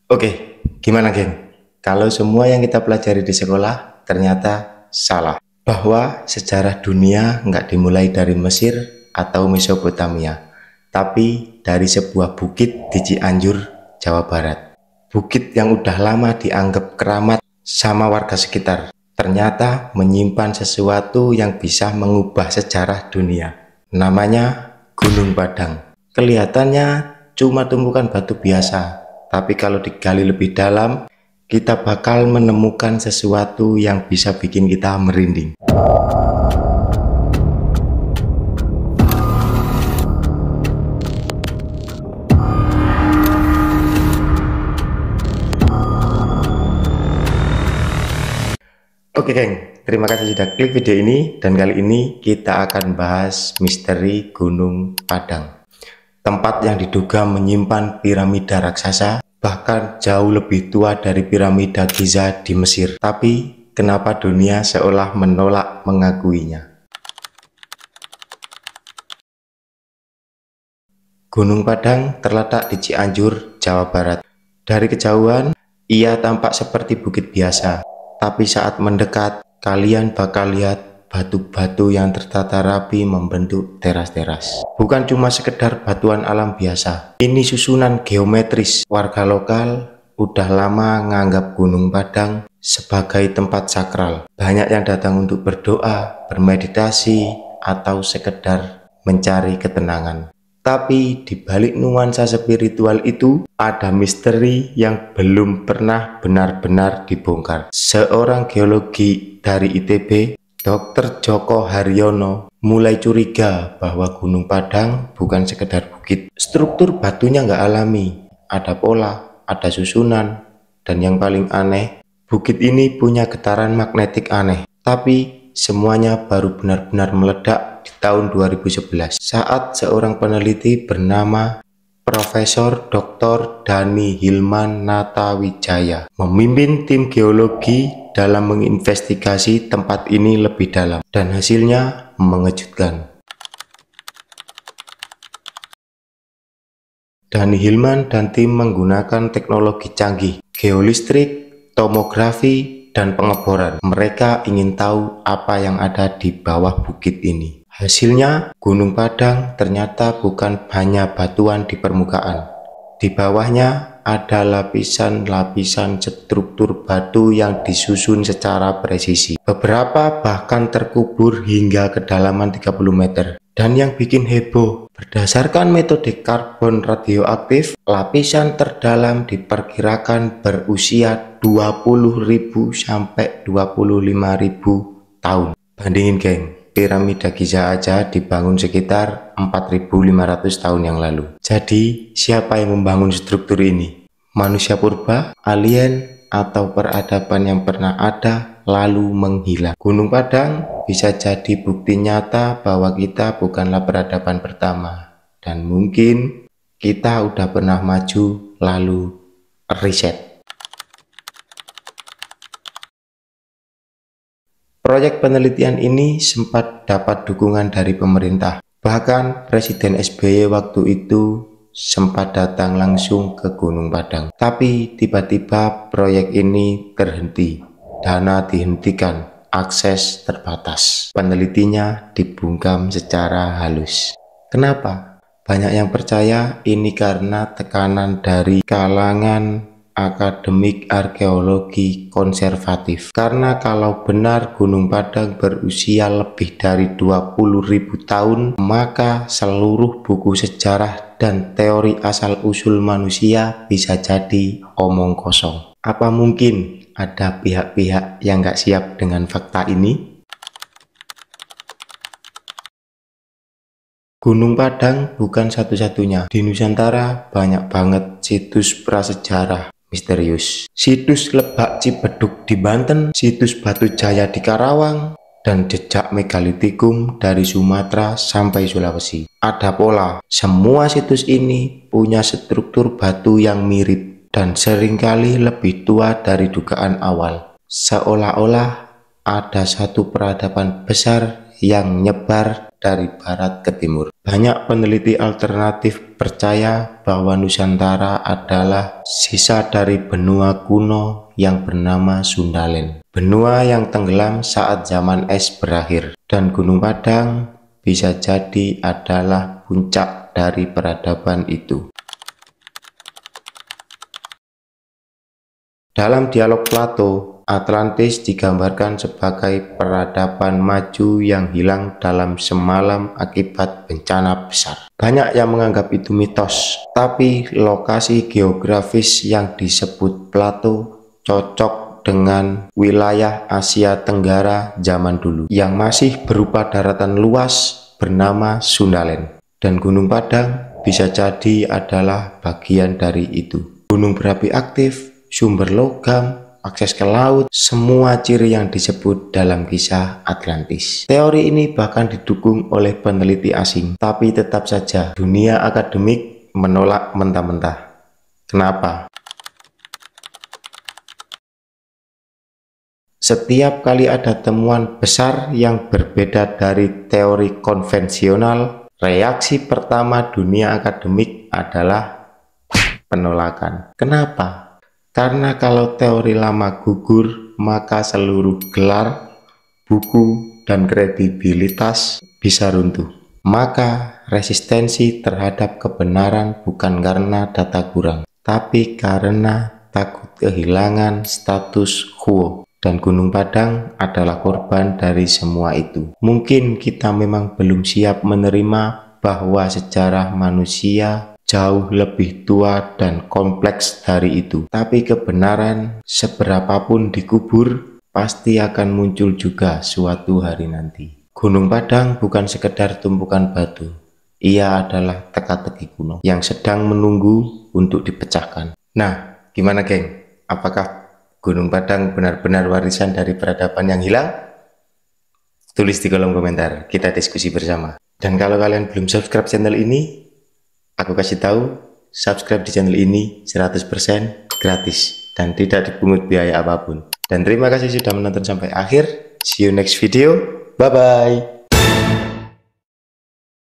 Oke, gimana geng? Kalau semua yang kita pelajari di sekolah ternyata salah. Bahwa sejarah dunia nggak dimulai dari Mesir atau Mesopotamia, tapi dari sebuah bukit di Cianjur, Jawa Barat. Bukit yang udah lama dianggap keramat sama warga sekitar, ternyata menyimpan sesuatu yang bisa mengubah sejarah dunia. Namanya Gunung Padang. Kelihatannya cuma tumpukan batu biasa, tapi kalau digali lebih dalam, kita bakal menemukan sesuatu yang bisa bikin kita merinding. Oke geng, terima kasih sudah klik video ini, dan kali ini kita akan bahas misteri Gunung Padang. Tempat yang diduga menyimpan piramida raksasa, bahkan jauh lebih tua dari piramida Giza di Mesir. Tapi kenapa dunia seolah menolak mengakuinya? Gunung Padang terletak di Cianjur, Jawa Barat. Dari kejauhan, ia tampak seperti bukit biasa. Tapi saat mendekat, kalian bakal lihat batu-batu yang tertata rapi membentuk teras-teras. Bukan cuma sekedar batuan alam biasa. Ini susunan geometris. Warga lokal udah lama nganggap Gunung Padang sebagai tempat sakral. Banyak yang datang untuk berdoa, bermeditasi, atau sekedar mencari ketenangan. Tapi di balik nuansa spiritual itu ada misteri yang belum pernah benar-benar dibongkar. Seorang geologi dari ITB, Dr. Joko Haryono, mulai curiga bahwa Gunung Padang bukan sekedar bukit. Struktur batunya nggak alami, ada pola, ada susunan, dan yang paling aneh, bukit ini punya getaran magnetik aneh. Tapi semuanya baru benar-benar meledak di tahun 2011 saat seorang peneliti bernama Profesor Dr. Dhani Hilman Natawijaya memimpin tim geologi dalam menginvestigasi tempat ini lebih dalam, dan hasilnya mengejutkan. Dhani Hilman dan tim menggunakan teknologi canggih, geolistrik, tomografi, dan pengeboran. Mereka ingin tahu apa yang ada di bawah bukit ini. Hasilnya, Gunung Padang ternyata bukan hanya batuan di permukaan. Di bawahnya ada lapisan-lapisan struktur batu yang disusun secara presisi. Beberapa bahkan terkubur hingga kedalaman 30 meter. Dan yang bikin heboh, berdasarkan metode karbon radioaktif, lapisan terdalam diperkirakan berusia 20.000 sampai 25.000 tahun. Bandingin geng, piramida Giza aja dibangun sekitar 4.500 tahun yang lalu. Jadi, siapa yang membangun struktur ini? Manusia purba, alien, atau peradaban yang pernah ada lalu menghilang? Gunung Padang bisa jadi bukti nyata bahwa kita bukanlah peradaban pertama, dan mungkin kita udah pernah maju lalu riset. Proyek penelitian ini sempat dapat dukungan dari pemerintah. Bahkan Presiden SBY waktu itu sempat datang langsung ke Gunung Padang. Tapi tiba-tiba proyek ini terhenti. Dana dihentikan, akses terbatas. Penelitinya dibungkam secara halus. Kenapa? Banyak yang percaya ini karena tekanan dari kalangan akademik arkeologi konservatif. Karena kalau benar Gunung Padang berusia lebih dari 20.000 tahun, maka seluruh buku sejarah dan teori asal-usul manusia bisa jadi omong kosong. Apa mungkin ada pihak-pihak yang nggak siap dengan fakta ini? Gunung Padang bukan satu-satunya. Di Nusantara banyak banget situs prasejarah misterius. Situs Lebak Cibeduk di Banten, situs Batu Jaya di Karawang, dan jejak megalitikum dari Sumatera sampai Sulawesi. Ada pola, semua situs ini punya struktur batu yang mirip dan seringkali lebih tua dari dugaan awal. Seolah-olah ada satu peradaban besar yang nyebar dari barat ke timur. Banyak peneliti alternatif percaya bahwa Nusantara adalah sisa dari benua kuno yang bernama Sundalen. Benua yang tenggelam saat zaman es berakhir, dan Gunung Padang bisa jadi adalah puncak dari peradaban itu. Dalam dialog Plato, Atlantis digambarkan sebagai peradaban maju yang hilang dalam semalam akibat bencana besar. Banyak yang menganggap itu mitos, tapi lokasi geografis yang disebut Plato cocok dengan wilayah Asia Tenggara zaman dulu yang masih berupa daratan luas bernama Sundalen, dan Gunung Padang bisa jadi adalah bagian dari itu. Gunung berapi aktif, sumber logam, akses ke laut, semua ciri yang disebut dalam kisah Atlantis. Teori ini bahkan didukung oleh peneliti asing, tapi tetap saja dunia akademik menolak mentah-mentah. Kenapa? Setiap kali ada temuan besar yang berbeda dari teori konvensional, reaksi pertama dunia akademik adalah penolakan. Kenapa? Karena kalau teori lama gugur, maka seluruh gelar, buku, dan kredibilitas bisa runtuh. Maka resistensi terhadap kebenaran bukan karena data kurang, tapi karena takut kehilangan status quo. Dan Gunung Padang adalah korban dari semua itu. Mungkin kita memang belum siap menerima bahwa sejarah manusia jauh lebih tua dan kompleks dari itu. Tapi kebenaran seberapapun dikubur, pasti akan muncul juga suatu hari nanti. Gunung Padang bukan sekedar tumpukan batu. Ia adalah teka-teki kuno yang sedang menunggu untuk dipecahkan. Nah, gimana geng? Apakah Gunung Padang benar-benar warisan dari peradaban yang hilang? Tulis di kolom komentar, kita diskusi bersama. Dan kalau kalian belum subscribe channel ini, aku kasih tahu, subscribe di channel ini 100% gratis dan tidak dipungut biaya apapun. Dan terima kasih sudah menonton sampai akhir. See you next video. Bye-bye.